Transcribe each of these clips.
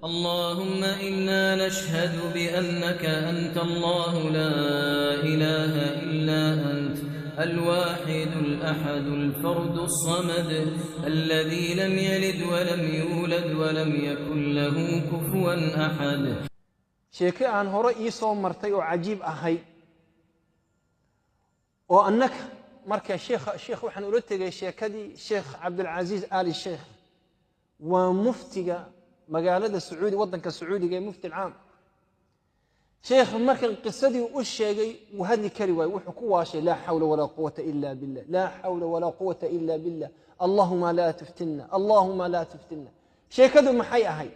اللهم إنا نشهد بأنك أنت الله لا إله إلا أنت الواحد الأحد الفرد الصمد الذي لم يلد ولم يولد ولم يكن له كفوا أحد. sheeke aan hore ii soo martay oo cajiib ahay oo annaka marka sheekh waxaan ula tegay sheekadii sheekh cabdulcasiis aali sheekh waa muftiga magaalada sacuudi waddanka sacuudiga ee mufti caam sheekh markan qisadii u sheegay uu hadli kari waay wuxuu ku waashay laa xawla walaa quwata illa billah laa xawla walaa quwata illa billah allahuma laa tuftinna allahuma laa tuftinna sheekadu maxay ahayd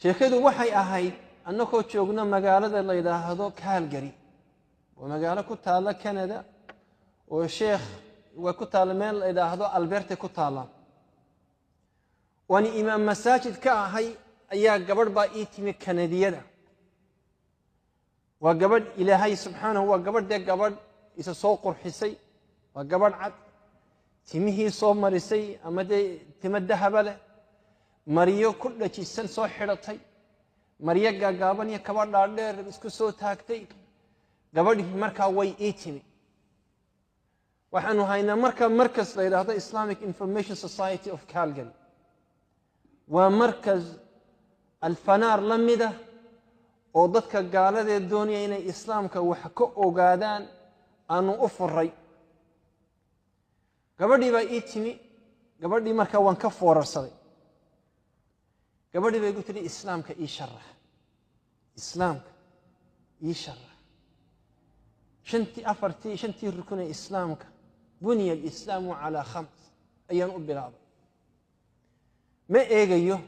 sheekadu waxay ahayd annagoo joogna magaalada la yidhaahdo Calgary waa magaalo ku taala Canada oo sheekh waa ku taala meel la yidhaahdo Alberta ku taala wani imaam masaajid ka ahay ayaa gabadh baa ii timi Kanadiyada waa gabadh Ilaahay subxaanahu waa gabadh isa soo qurxisay waa gabadh cad timihii soo marisay ama timo dahaba leh mariyo ku dhajisan soo xidhatay mariyo gaagaaban iyo kaba dhaadheer isku soo taagtay gabadhii markaa way ii timi waxaanu haynaa markas la yidhaahdo Islamic Information Society of Calgary waa markas alfanaar la mida oo dadka gaaladee doonaya inay islaamka wax ka ogaadaan aanu u furay gabadhii baa ii timi gabadhii markaa waan ka foorarsaday gabadhii bay igu tiri islaamka ii sharax islaamka ii sharax shantii rukun ee islaamka buniya alislaamu calaa khams ayaan u bilaabay ma eegayo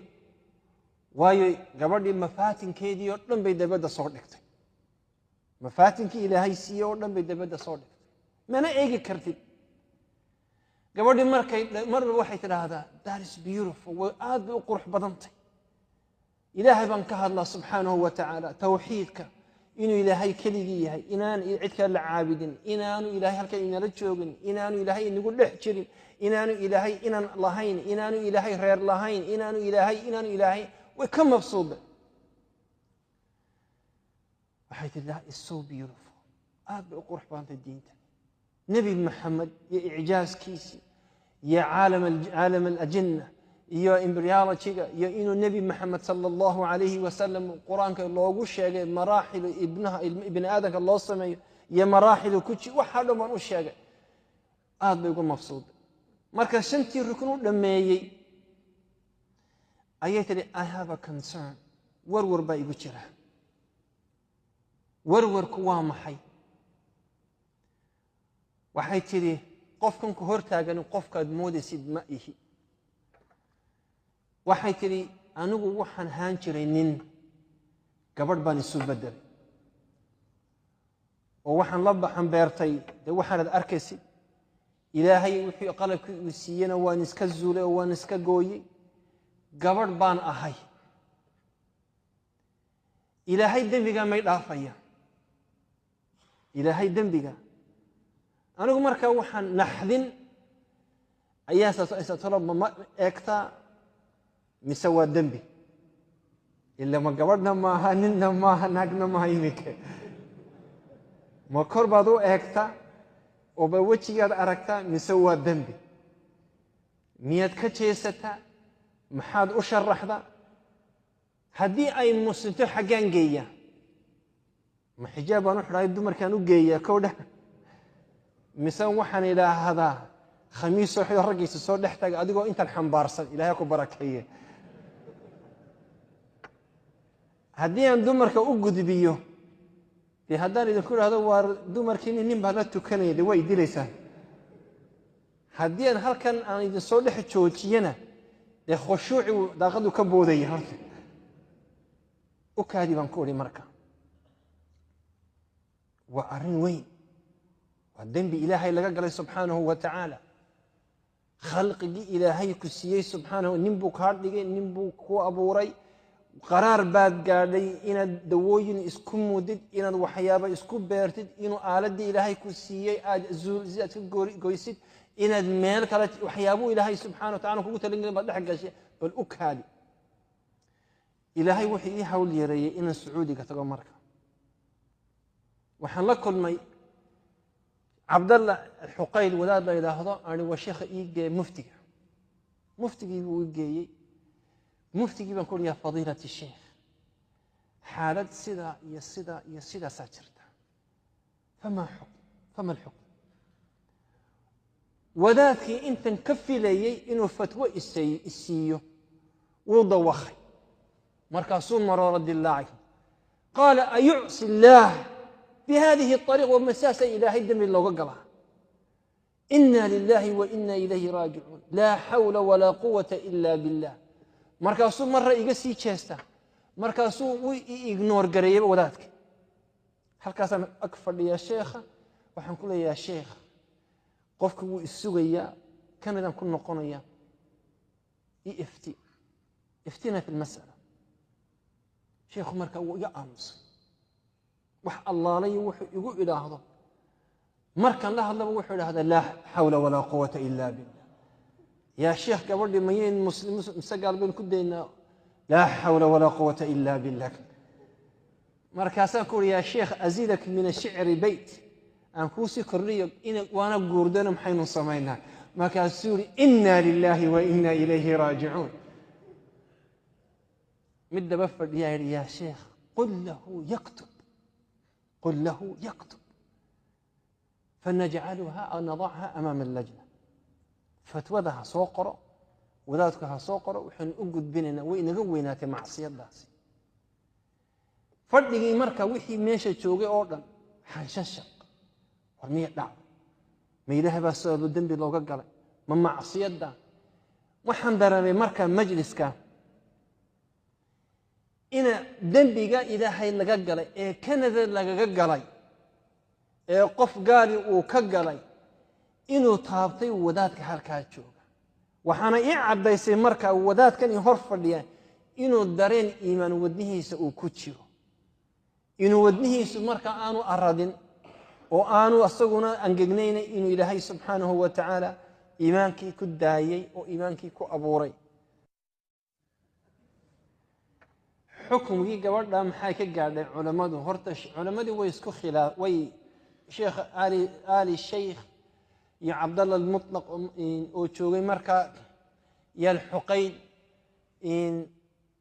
waayo gabadhii mafaatinkeedii oo dhan bay dabadda soo dhigtay mafaatinkii ilaahay siiyey oo dhan bay dabadda soo dhigtay mana eegi kartid gabadhii marba waxay tidhaahdaa that is beautiful way aad bay u qurux badantay ilaahay baan ka hadlaa subxaanahu wa tacaala tawxiidka inuu ilaahay keligii yahay inaan cid kale la caabudin inaanu ilaahay halkan inala joogin inaanu ilaahay inagu dhex jirin inaanu ilaahay inaan lahayn inaanu ilaahay reer lahayn inaanu ilaahay way ka mabsuuda waxay tidhi that is so beautiful aad bay u qurux badantay diinta nebi maxamed iyo icjaaskiisii iyo caalam alajinna iyo embryology-ga iyo inuu nebi maxamed sala allahu calayhi wasalam qur-aanka loogu sheegay maraaxil ibni aadamka loo sameeyo iyo maraaxilu waxaa dhan baan u sheegay aad bay uga mabsuuday marka shantii rukun u dhammeeyey ayay tidhi I have a concern warwar baa igu jira warwarku waa maxay waxay tidhi qofkan ku hortaagan qofkaad moodaysid ma ihi waxay tidhi anigu waxaan haan jiray nin gabadh baan isu bedelay oo waxaan la baxan beertay dee waxaanad arkaysid ilaahay wixii qalabkii uu siiyena waan iska zuulay oo waan iska gooyey gabadh baan ahay ilaahay dembiga may dhaafaya ilaahay dembiga anigu markaa waxaan naxdin ayaa saasatolaba ma eegtaa mise waa dembi ila ma gabadhna maaha ninna maaha naagna maaha iminka ma kor baad u eegtaa oo ba wejigaad aragtaa mise waa dembi miyaad ka jeesataa maxaad u sharaxdaa haddii ay muslimto xaggaan geeyaa ma xijaab baan u xidhay dumarkaan u geeyaa kowdha mise waxaan idhaahdaa khamiisoo xido raggiisa soo dhex taga adigoo intaan xambaarsan ilaahay ku barakeeye haddii aan dumarka u gudbiyo dee haddaan idinku idhahdo waa dumarkiini nin baa la tukanaya dee way dilaysaan haddii aan halkan aan idin soo dhex joojiyana dee khushuuci daaqadu ka boodaya horta u kaadi baan ku idhi marka waa arrin weyn waa dembi ilaahay laga galay subxaanahu wa tacaala khalqigii ilaahay ku siiyey subxaanahu nin buu kaa dhigay nin buu ku abuuray qaraar baad gaadhay inaad dawooyin isku mudid inaad waxyaabo isku beertid inuu aaladii ilaahay ku siiyey aad ka goysid inaad meel kale waxyaabuu ilaahay subxaanahu wa tacaala kugu talagelin baad dhex gashay bal u kaadi إلهي وحي حول يري إن السعودي كتقول مركا وحن لكل مي عبد الله الحقيل ولاد لا يلاحظه أنا وشيخ يجي مفتي ويجي مفتي بنقول يا فضيلة الشيخ حالة سدا يسدا ساترتا فما الحكم وذاك انت نكفي لي انه فتوى السيو وضوخي مركاسون مرة رد الله عنه قال أيعصي الله بهذه الطريقة ومساسة إلى هيدم الله قالها إنا لله وإنا إليه راجعون لا حول ولا قوة إلا بالله مركاسون مرة يقسي تشيستا مركاسون يغنور قريبا وذاتك هل كاسم أكفر يا شيخ وحنقول يا شيخ قفك السوغية كان إذا كنا قنيا افتينا في المسألة شيخ مركا يا أمس وح الله لي يقول إلى هذا مركا لا الله وحي إلى هذا لا حول ولا قوة إلا بالله يا شيخ قبل ما ين مسلم مسجل بين كدينا لا حول ولا قوة إلا بالله مركا سأقول يا شيخ أزيدك من الشعر بيت أنفوسي كرية إن وأنا جوردنا محين صمينا ما كان سوري إنا لله وإنا إليه راجعون مد بفر يا شيخ قل له يكتب فنجعلها أو نضعها أمام اللجنة فتوضها سوقرة وذاتها سوقرة وحن أقد بيننا وإن قوينات معصية داسي فردقي مركا وحي ميشة تشوغي أوردن حنششق ورمية دعوة ما يلاه بس الدنبي لو قال من معصية دا وحن درني مركا مجلس كان إن دنبي قال إذا هاي لقال كان ذا لقال قف قال وكقال إنه تابطي وذاتك حركات شوغا وحنا يعب يصير مركا وذات كان يهرف لي إنه دارين إيمان ودنيه سأوكوتشيو إنه ودنيه سمركا آنو أرادين وآنو أصغنا أنجنين إنه إلهي سبحانه وتعالى إيمانك كدايي وإيمانك كأبوري حكم هي قبل لا محاكي قاعد علماء هرتش علماء ويسكو خلاف وي شيخ آل الشيخ يا عبد الله المطلق وشوقي مركا يا الحقيل إن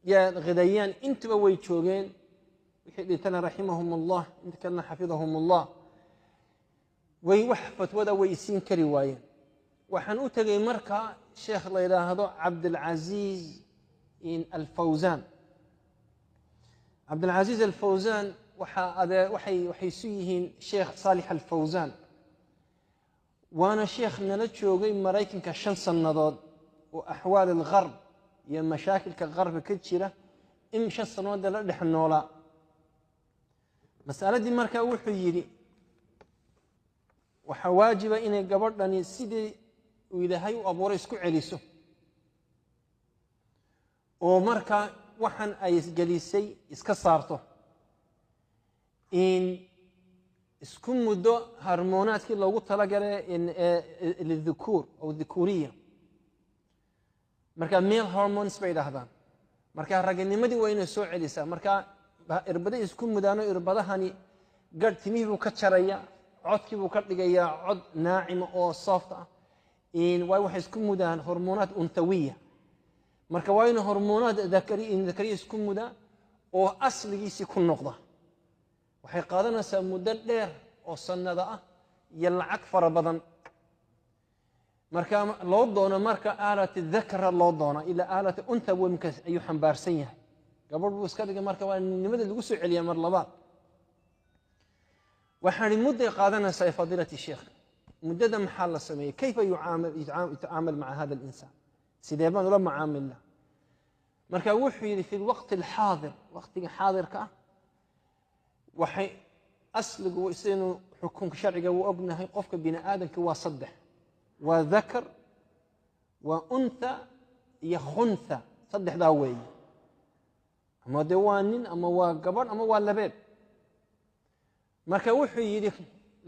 يا الغديان انتوا ويشوقين لتنا رحمهم الله انت كنا حفظهم الله ويوحفت ودا ويسين كرواية وحنوتجي مركا شيخ الله إله هذا عبد العزيز إن الفوزان عبد العزيز الفوزان وحيسيه شيخ صالح الفوزان وانا شيخ نلتشوغي مرايكن كشنص النضاد واحوال الغرب يا مشاكل كالغرب كتشيره ام شنص النضاد لا دحنولا مساله دي marka wuxuu yiri waxa waajiba inay gabadhani sidii uu ilaahay u abuuray isku celiso oo marka waxan ay isgalisay iska saarto in isku muddo hormonaadkii loogu talagalay in lidhukur oo dhukuriya marka male hormones bay dhahdaan marka raganimadii waa inay soo celisaa marka irbada isku mudaano irbadahani gartimihi buu ka jaraya codkii buu ka dhigayaa cod naacimo oo soft ah in way wax isku mudaan hormonaad untawiya marka waa inay hormonaad dakari isku muda oo asligiisi ku noqda waxay qaadanaysaa muddo dheer oo sanada ah iyo lacag fara badan marka loo doono marka aalati dhakra loo doono ila aalati unta wamka ayu xambaarsan yahay gabadh buu iska dhigay marka waa nimada lagu soo celiyaa mar labaad waxaan muddo qaadanaysaa fadilati sheekh muddada maxaa la sameeyay kayfa yataamal ma'a hada al-insan sidee baan ula macaamilna marka wuxuu yiri fi waqti al-haadir waqtiga haadirka waxay asligu isinu xukunka sharciga uu ognahay qofka bini aadamka waa saddex waa dhakar waa untha iyo khuntha saddexdaa weeye ama dawaanin ama waa gabadh ama waa labeeb marka wuxuu yiri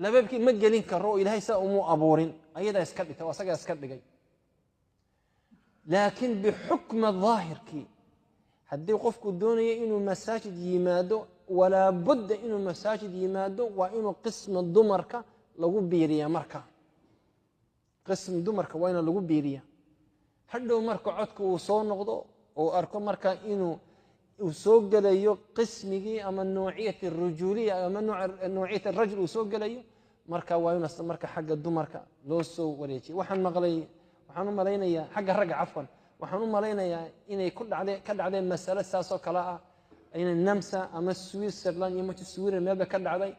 labeebkii ma gelin karo ilaahay saa umu abuurin ayada iska dhigtay waa asaga iska dhigay laakiin bixukm dhaahirki haddii qofku doonayo inuu masaajid yimaado walaa budda inuu masaajid yimaado waa inuu qisma dumarka lagu biiriyaa markaa qism dumarka waa in lagu biiriyaa hadhow marka codku uu soo noqdo oo arko marka inuu soo galayo qismigii ama noociyat ar-rujuliya ama noociyat ar-rajul uu soo galayo marka waa inuu marka xagga dumarka loo soo wareejiyo waxaan u malaynayaa xagga ragga cafwan waxaan u malaynayaa inay ka dhacday mas'ala saas oo kala ah inay Namsa ama Switzerland iyo Sweden meelba ka dhacday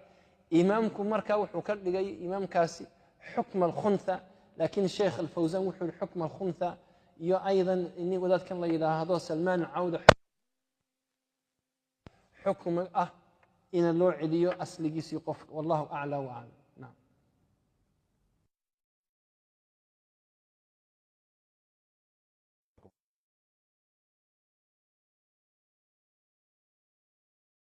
imaamku marka wuxuu ka dhigay imaamkaasi xukm al-khuntha laakiin Sheikh al-Fawzan wuxuu xukm al-khuntha iyo aydan in wadaadkan la yiraahdo Salman Awda حكم إن لو عديو أصل جيسي قف والله أعلى وأعلم